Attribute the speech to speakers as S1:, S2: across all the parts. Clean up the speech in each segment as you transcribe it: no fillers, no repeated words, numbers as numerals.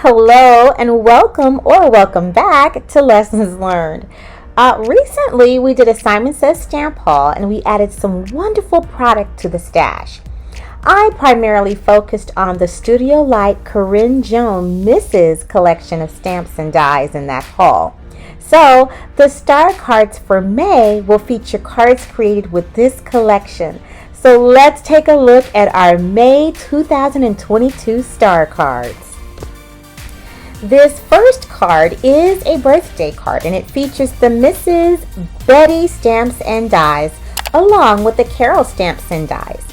S1: Hello and welcome back to Lessons Learned. Recently we did a Simon Says stamp haul and we added some wonderful product to the stash. I primarily focused on the Studio Light Karin Joan Missees collection of stamps and dies in that haul. So the star cards for May will feature cards created with this collection. So let's take a look at our May 2022 star cards. This first card is a birthday card and it features the Mrs. Betty stamps and dies along with the Carol stamps and dies.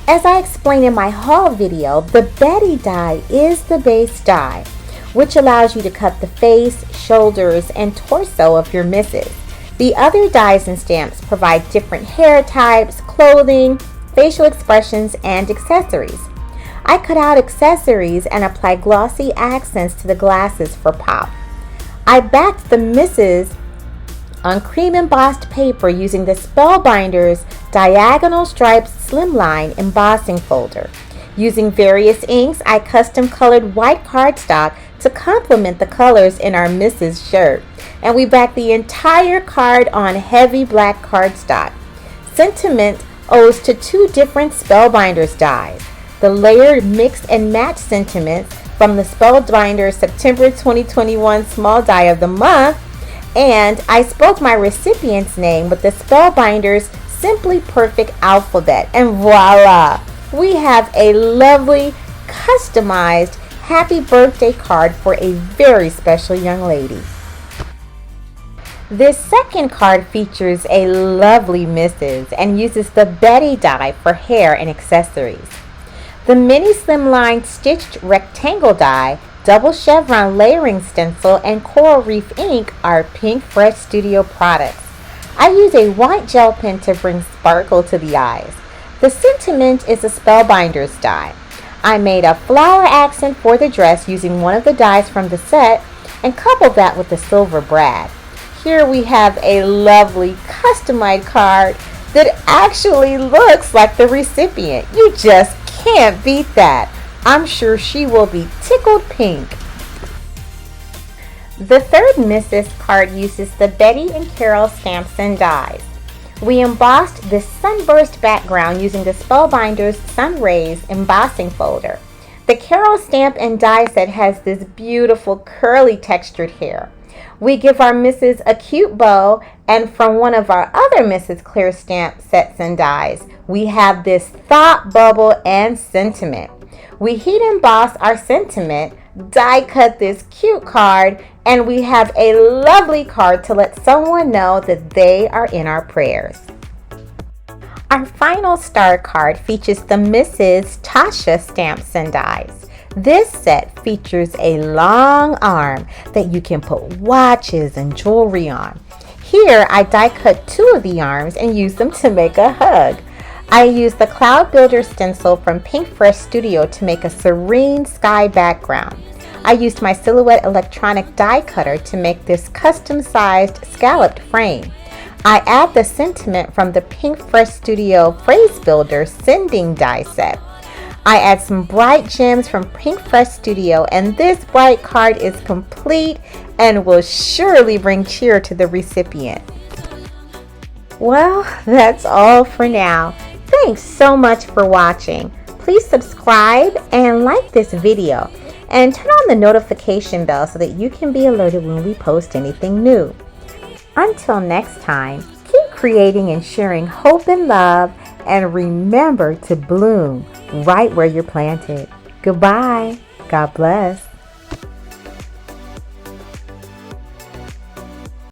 S1: As I explained in my haul video, the Betty die is the base die, which allows you to cut the face, shoulders, and torso of your Misses. The other dies and stamps provide different hair types, clothing, facial expressions, and accessories. I cut out accessories and applied glossy accents to the glasses for pop. I backed the Misses on cream embossed paper using the Spellbinders diagonal striped slimline embossing folder. Using various inks, I custom colored white cardstock to complement the colors in our Misses shirt. And we backed the entire card on heavy black cardstock. Sentiment owes to two different Spellbinders dies. The layered mix and match sentiments from the Spellbinders September 2021 small die of the month, and I spoke my recipient's name with the Spellbinders Simply Perfect alphabet, and voila! We have a lovely, customized happy birthday card for a very special young lady. This second card features a lovely Misses and uses the Betty die for hair and accessories. The mini slimline stitched rectangle die, double chevron layering stencil, and coral reef ink are Pink Fresh Studio products. I use a white gel pen to bring sparkle to the eyes. The sentiment is a Spellbinders die. I made a flower accent for the dress using one of the dies from the set and coupled that with the silver brad. Here we have a lovely customized card that actually looks like the recipient. You just can't beat that. I'm sure she will be tickled pink. The third Misses card uses the Betty and Carol stamps and dies. We embossed this sunburst background using the Spellbinders Sun Rays embossing folder. The Carol stamp and die set has this beautiful curly textured hair. We give our Misses a cute bow, and from one of our other Misses clear stamp sets and dies, we have this thought bubble and sentiment. We heat emboss our sentiment, die cut this cute card, and we have a lovely card to let someone know that they are in our prayers. Our final star card features the Mrs. Tasha stamps and dies. This set features a long arm that you can put watches and jewelry on. Here I die cut two of the arms and use them to make a hug. I used the Cloud Builder stencil from Pink Fresh Studio to make a serene sky background. I used my Silhouette electronic die cutter to make this custom-sized scalloped frame. I add the sentiment from the Pink Fresh Studio Phrase Builder sending die set. I add some bright gems from Pink Fresh Studio, and this bright card is complete and will surely bring cheer to the recipient. Well, that's all for now. Thanks so much for watching. Please subscribe and like this video, and turn on the notification bell so that you can be alerted when we post anything new. Until next time, keep creating and sharing hope and love, and remember to bloom right where you're planted. Goodbye. God bless.